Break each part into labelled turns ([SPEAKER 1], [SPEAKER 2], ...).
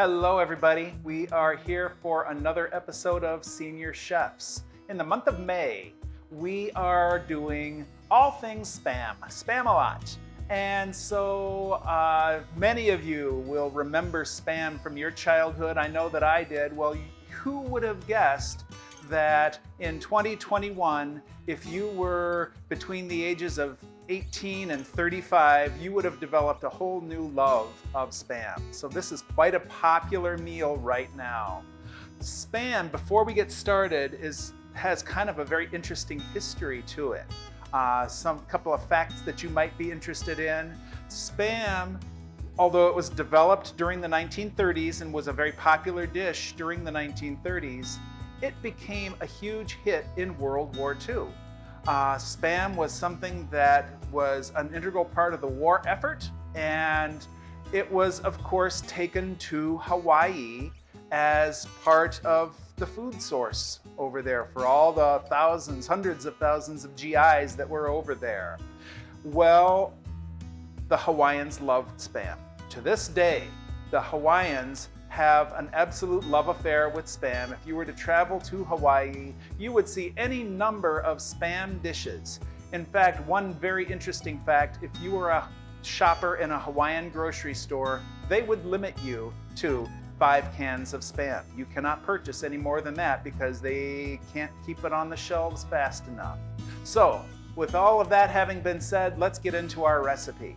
[SPEAKER 1] Hello everybody, we are here for another episode of Senior Chefs. In the month of May, we are doing all things Spam, Spam-a-lot. And so many of you will remember Spam from your childhood. I know that I did. Well, who would have guessed that in 2021, if you were between the ages of 18 and 35, you would have developed a whole new love of Spam. So this is quite a popular meal right now. Spam, before we get started, has kind of a very interesting history to it. Couple of facts that you might be interested in. Spam, although it was developed during the 1930s and was a very popular dish during the 1930s, it became a huge hit in World War II. Spam was something that was an integral part of the war effort, and it was, of course, taken to Hawaii as part of the food source over there for all the thousands, hundreds of thousands of GIs that were over there. Well, the Hawaiians loved Spam. To this day, the Hawaiians have an absolute love affair with Spam. If you were to travel to Hawaii, you would see any number of Spam dishes. In fact, one very interesting fact, if you were a shopper in a Hawaiian grocery store, they would limit you to 5 cans of Spam. You cannot purchase any more than that because they can't keep it on the shelves fast enough. So, with all of that having been said, let's get into our recipe.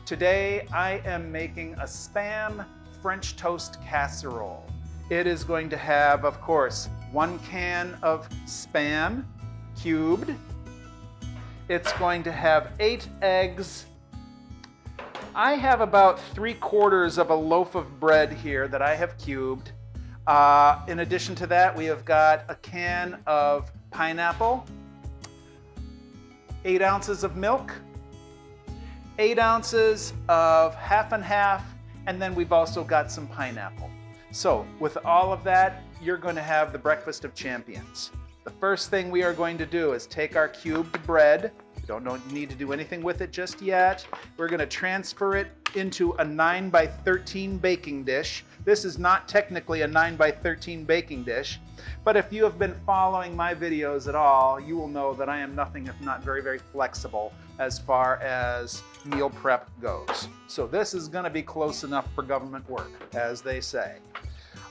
[SPEAKER 1] Today, I am making a Spam French toast casserole. It is going to have, of course, 1 can of Spam cubed. It's going to have 8 eggs. I have about 3/4 of a loaf of bread here that I have cubed. In addition to that, we have got a can of pineapple, 8 ounces of milk, 8 ounces of half and half, and then we've also got some pineapple. So with all of that, you're going to have the breakfast of champions. The first thing we are going to do is take our cubed bread. You don't need to do anything with it just yet. We're going to transfer it into a 9 by 13 baking dish. This is not technically a 9 by 13 baking dish, but if you have been following my videos at all, you will know that I am nothing if not very, very flexible as far as meal prep goes. So this is going to be close enough for government work, as they say.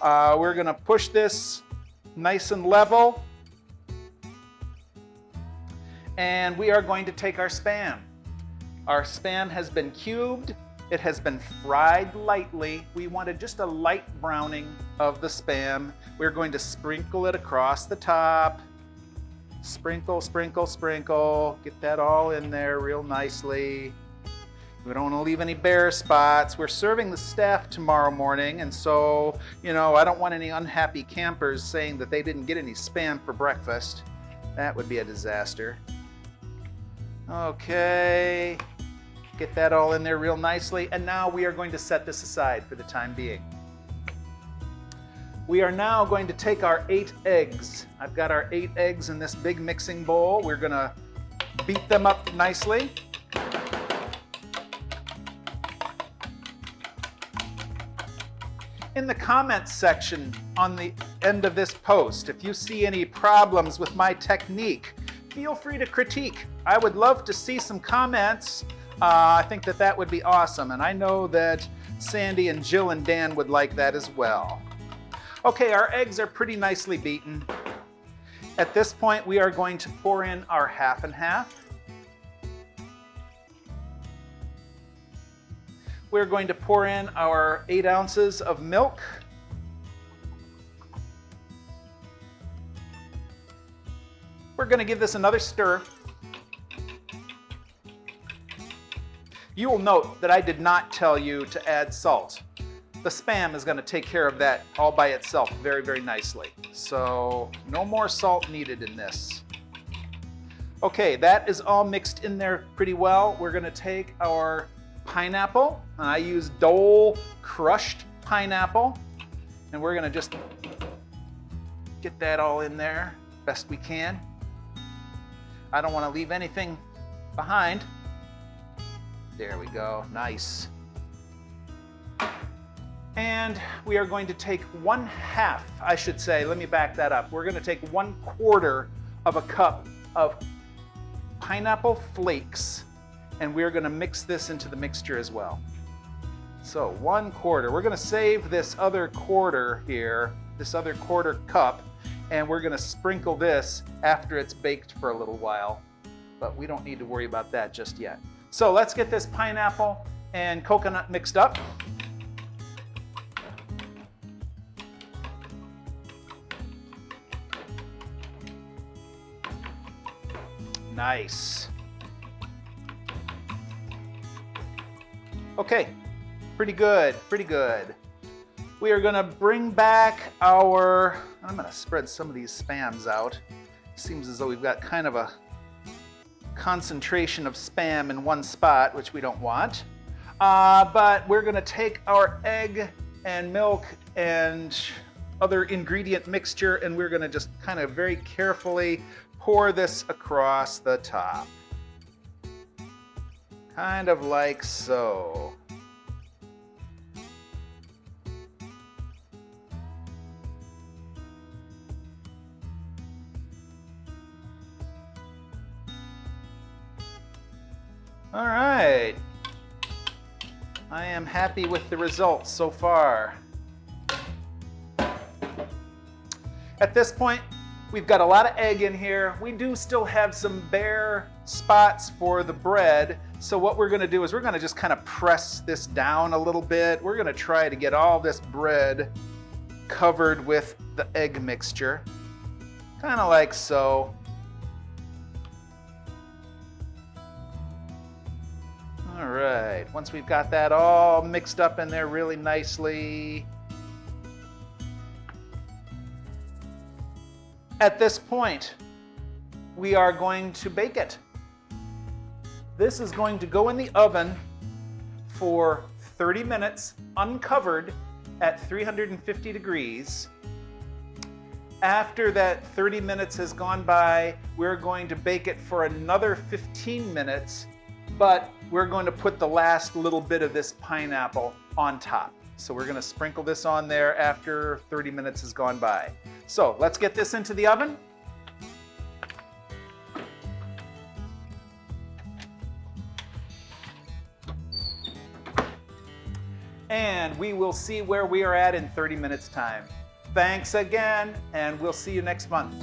[SPEAKER 1] We're going to push this nice and level, and we are going to take our Spam. Our Spam has been cubed. It has been fried lightly. We wanted just a light browning of the Spam. We're going to sprinkle it across the top. Sprinkle, sprinkle, sprinkle. Get that all in there real nicely. We don't want to leave any bare spots. We're serving the staff tomorrow morning, and so, I don't want any unhappy campers saying that they didn't get any Spam for breakfast. That would be a disaster. Okay. Get that all in there real nicely, and now we are going to set this aside for the time being. We are now going to take our 8 eggs. I've got our 8 eggs in this big mixing bowl. We're going to beat them up nicely. In the comments section on the end of this post, if you see any problems with my technique, feel free to critique. I would love to see some comments. I think that would be awesome, and I know that Sandy and Jill and Dan would like that as well. Okay, our eggs are pretty nicely beaten. At this point, we are going to pour in our half and half. We're going to pour in our 8 ounces of milk. We're going to give this another stir. You will note that I did not tell you to add salt. The Spam is going to take care of that all by itself very, very nicely. So no more salt needed in this. Okay, that is all mixed in there pretty well. We're going to take our pineapple. I use Dole crushed pineapple, and we're going to just get that all in there best we can. I don't want to leave anything behind. There we go, nice. And we are going to take 1/2, I should say, let me back that up. We're going to take 1/4 of a cup of pineapple flakes, and we're going to mix this into the mixture as well. So 1/4. We're going to save this other quarter here, this other 1/4 cup, and we're going to sprinkle this after it's baked for a little while. But we don't need to worry about that just yet. So let's get this pineapple and coconut mixed up. Nice. Okay, pretty good, pretty good. We are gonna bring back our, I'm gonna spread some of these Spams out. Seems as though we've got kind of a concentration of Spam in one spot, which we don't want. But we're gonna take our egg and milk and other ingredient mixture, and we're gonna just kind of very carefully pour this across the top. Kind of like so. All right. I am happy with the results so far. At this point, we've got a lot of egg in here. We do still have some bare spots for the bread. So what we're gonna do is we're gonna just kind of press this down a little bit. We're gonna try to get all this bread covered with the egg mixture. Kind of like so. All right, once we've got that all mixed up in there really nicely. At this point, we are going to bake it. This is going to go in the oven for 30 minutes, uncovered at 350 degrees. After that 30 minutes has gone by, we're going to bake it for another 15 minutes, but we're going to put the last little bit of this pineapple on top. So we're gonna sprinkle this on there after 30 minutes has gone by. So let's get this into the oven. And we will see where we are at in 30 minutes time. Thanks again, and we'll see you next month.